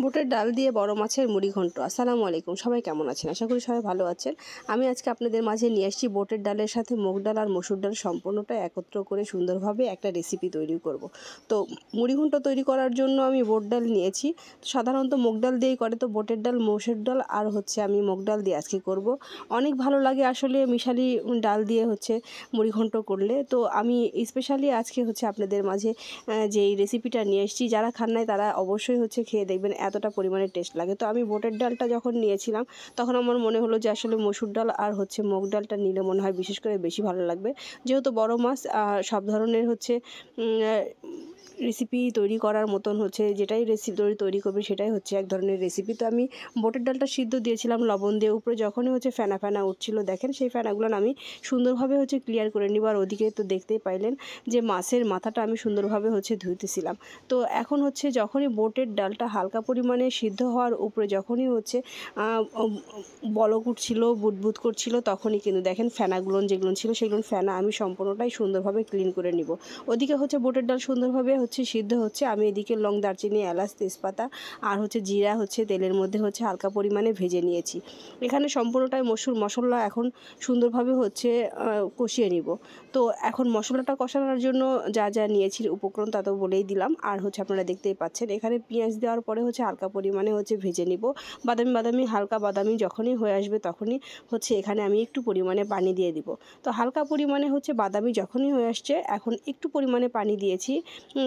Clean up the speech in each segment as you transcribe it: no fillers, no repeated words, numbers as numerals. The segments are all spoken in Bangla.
বুটের ডাল দিয়ে বড় মাছের মুড়ি ঘন্ট। আসসালামু আলাইকুম, সবাই কেমন আছেন? আশা করি সবাই ভালো আছেন। আমি আজকে আপনাদের মাঝে নিয়ে আসছি বুটের ডালের সাথে মুগ ডাল আর মসুর ডাল সম্পূর্ণটা একত্র করে সুন্দরভাবে একটা রেসিপি তৈরি করব। তো মুড়ি ঘন্ট তৈরি করার জন্য আমি বুট ডাল নিয়েছি। সাধারণত মুগ ডাল দিয়েই করে, তো বুটের ডাল, মসুর ডাল আর আমি মুগ ডাল দিয়ে আজকে করব। অনেক ভালো লাগে আসলে মিশালি ডাল দিয়ে মুড়ি ঘন্ট করলে। তো আমি স্পেশালি আজকে আপনাদের মাঝে যে এই রেসিপিটা নিয়ে এসেছি, যারা খান নাই তারা অবশ্যই খেয়ে দেখবেন, এতটা পরিমাণে টেস্ট লাগে। তো আমি বুটের ডালটা যখন নিয়েছিলাম তখন আমার মনে হলো যে আসলে মসুর ডাল আর মুগ ডালটা নিলে মনে হয় বিশেষ করে বেশি ভালো লাগবে, যেহেতু বড় মাছ সব ধরনের রেসিপি তৈরি করার মতন যেটাই রেসিপি তৈরি করবে সেটাই এক ধরনের রেসিপি। তো আমি বুটের ডালটা সিদ্ধ দিয়েছিলাম লবণ দিয়ে, উপরে যখনই ফেনা ফেনা উঠছিল, দেখেন সেই ফেনাগুলো আমি সুন্দরভাবে ক্লিয়ার করে নিব। আর ওদিকে তো দেখতেই পাইলেন যে মাছের মাথাটা আমি সুন্দরভাবে ধুইতেছিলাম। তো এখন যখনই বুটের ডালটা হালকা পরিমাণে সিদ্ধ হওয়ার উপরে যখনই বলক উঠছিল, বুদবুদ করছিল, তখনই কিন্তু দেখেন ফেনাগুলো যেগুলো ছিল সেগুলো ফেনা আমি সম্পূর্ণটাই সুন্দরভাবে ক্লিন করে নিব। ওদিকে বুটের ডাল সুন্দরভাবে সিদ্ধ হচ্ছে, আমি এদিকে লং, দারচিনি, এলাচ, তেজপাতা আর জিরা তেলের মধ্যে হালকা পরিমাণে ভেজে নিয়েছি। এখানে সম্পূর্ণটাই মশলা এখন সুন্দরভাবে কষিয়ে নিব। তো এখন মশলাটা কষানোর জন্য যা যা নিয়েছি উপকরণ তা তো বলেই দিলাম। আর আপনারা দেখতেই পাচ্ছেন এখানে পেঁয়াজ দেওয়ার পরে হালকা পরিমাণে ভেজে নিব। বাদামি হালকা বাদামি যখনই হয়ে আসবে তখনই এখানে আমি একটু পরিমাণে পানি দিয়ে দিব। তো হালকা পরিমাণে বাদামি যখনই হয়ে আসছে এখন একটু পরিমাণে পানি দিয়েছি,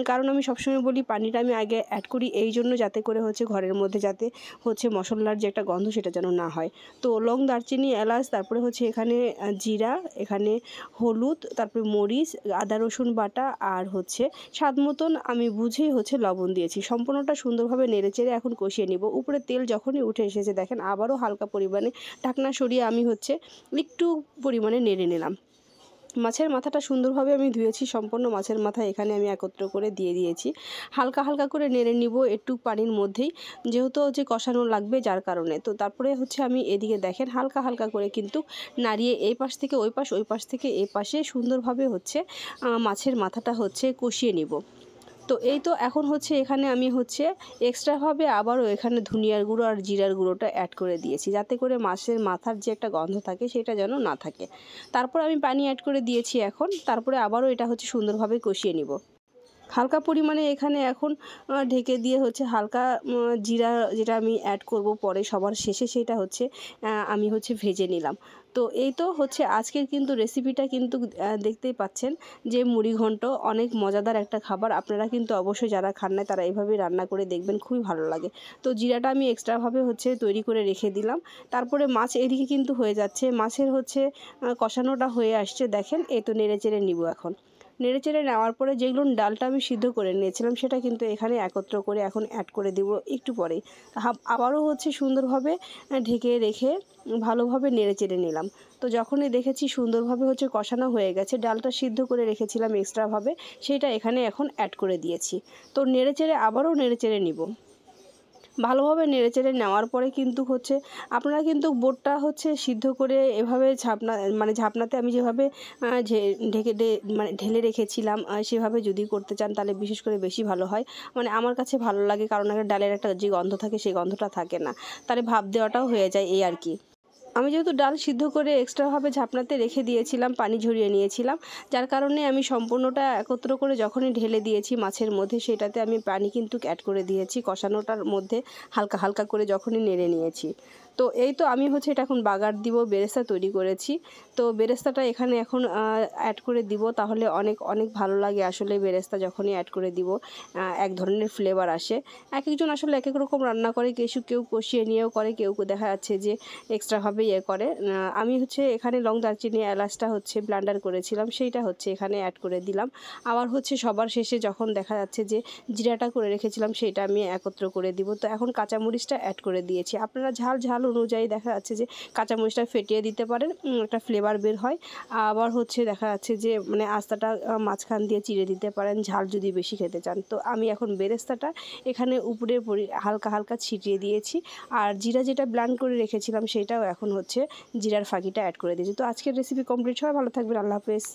কারণ আমি সবসময় বলি পানিটা আমি আগে অ্যাড করি এই জন্য, যাতে করে ঘরের মধ্যে যাতে মশলার যে একটা গন্ধ সেটা যেন না হয়। তো লং, দারচিনি, এলাচ, তারপরে এখানে জিরা, এখানে হলুদ, তারপরে মরিচ, আদা রসুন বাটা আর স্বাদ মতন আমি বুঝেই লবণ দিয়েছি। সম্পূর্ণটা সুন্দরভাবে নেড়েচেড়ে এখন কষিয়ে নিব। উপরে তেল যখনই উঠে এসেছে দেখেন আবারও হালকা পরিমাণে ঢাকনা সরিয়ে আমি একটু পরিমাণে নেড়ে নিলাম। মাছের মাথাটা সুন্দরভাবে আমি ধুয়েছি, সম্পূর্ণ মাছের মাথা এখানে আমি একত্র করে দিয়ে দিয়েছি। হালকা হালকা করে নেড়ে নিব একটু পানির মধ্যেই, যেহেতু কষানো লাগবে যার কারণে। তো তারপরে আমি এদিকে দেখেন হালকা হালকা করে কিন্তু নাড়িয়ে এই পাশ থেকে ওই পাশ, ওই পাশ থেকে এই পাশে সুন্দরভাবে মাছের মাথাটা কষিয়ে নিব। তো এই তো এখন এখানে আমি এক্সট্রাভাবে আবারও এখানে ধনিয়ার গুঁড়ো আর জিরার গুঁড়োটা অ্যাড করে দিয়েছি, যাতে করে মাছের মাথার যে একটা গন্ধ থাকে সেটা যেন না থাকে। তারপর আমি পানি অ্যাড করে দিয়েছি এখন, তারপরে আবারও এটা সুন্দরভাবে কষিয়ে নিব। হালকা পরিমাণে এখানে এখন ঢেকে দিয়ে হালকা জিরা, যেটা আমি অ্যাড করব পরে সবার শেষে, সেটা আমি ভেজে নিলাম। তো এই তো আজকের কিন্তু রেসিপিটা কিন্তু দেখতেই পাচ্ছেন যে মুড়ি ঘন্ট অনেক মজাদার একটা খাবার। আপনারা কিন্তু অবশ্যই যারা খান না তারা এইভাবেই রান্না করে দেখবেন, খুবই ভালো লাগে। তো জিরাটা আমি এক্সট্রাভাবে তৈরি করে রেখে দিলাম। তারপরে মাছ এদিকে কিন্তু হয়ে যাচ্ছে, মাছের কষানোটা হয়ে আসছে, দেখেন এই তো নেড়েচেড়ে নিব। এখন নেড়েচেড়ে নেওয়ার পরে যেগুলো ডালটা আমি সিদ্ধ করে নিয়েছিলাম সেটা কিন্তু এখানে একত্র করে এখন অ্যাড করে দিব একটু পরেই। আবারও সুন্দরভাবে ঢেকে রেখে ভালোভাবে নেড়েচেড়ে নিলাম। তো যখনই দেখেছি সুন্দরভাবে কষানো হয়ে গেছে, ডালটা সিদ্ধ করে রেখেছিলাম এক্সট্রাভাবে, সেটা এখানে এখন অ্যাড করে দিয়েছি। তো নেড়েচেড়ে আবারও নেড়েচেড়ে নিব। ভালোভাবে নেড়েচেড়ে নেওয়ার পরে কিন্তু আপনারা কিন্তু বুটটা সিদ্ধ করে এভাবে ঝাপনাতে আমি যেভাবে ঢেকে ঢেলে রেখেছিলাম সেভাবে যদি করতে চান তাহলে বিশেষ করে বেশি ভালো হয়। আমার কাছে ভালো লাগে, কারণ একটা ডালের একটা যে গন্ধ থাকে সেই গন্ধটা থাকে না, তাহলে ভাপ দেওয়াটাও হয়ে যায় এই আর কি। আমি যেহেতু ডাল সিদ্ধ করে এক্সট্রাভাবে ঝাপনাতে রেখে দিয়েছিলাম, পানি ঝরিয়ে নিয়েছিলাম, যার কারণে আমি সম্পূর্ণটা একত্র করে যখনই ঢেলে দিয়েছি মাছের মধ্যে, সেটাতে আমি পানি কিন্তু অ্যাড করে দিয়েছি কষানোটার মধ্যে, হালকা হালকা করে যখনই নেড়ে নিয়েছি। তো এই তো আমি এটা এখন বাগার দিব, বেরেস্তা তৈরি করেছি। তো বেরেস্তাটা এখানে এখন অ্যাড করে দিব, তাহলে অনেক অনেক ভালো লাগে আসলে বেরেস্তা যখনই অ্যাড করে দিব, এক ধরনের ফ্লেভার আসে। এক একজন আসলে এক এক রকম রান্না করে, কেউ কষিয়ে নিয়েও করে, কেউ দেখা যাচ্ছে যে এক্সট্রাভাবে করে। আমি এখানে লং, দারচিনি, এলাচটা ব্লেন্ডার করেছিলাম, সেইটা এখানে অ্যাড করে দিলাম। আবার সবার শেষে যখন দেখা যাচ্ছে যে জিরাটা করে রেখেছিলাম সেটা আমি একত্র করে দিব। তো এখন কাঁচামরিচটা অ্যাড করে দিয়েছি, আপনারা ঝাল অনুযায়ী দেখা যাচ্ছে যে কাঁচামরিচটা ফেটিয়ে দিতে পারেন, একটা ফ্লেভার বের হয়। আবার দেখা যাচ্ছে যে আস্তাটা মাঝখান দিয়ে চিড়ে দিতে পারেন ঝাল যদি বেশি খেতে চান। তো আমি এখন বেরেস্তাটা এখানে উপরে হালকা হালকা ছিটিয়ে দিয়েছি, আর জিরা যেটা ব্লেন্ড করে রেখেছিলাম সেটাও এখন জিরার ফাঁকিটা অ্যাড করে দিয়েছি। তো আজকের রেসিপি কমপ্লিট, সবাই ভালো থাকবেন, আল্লাহ হাফেজ।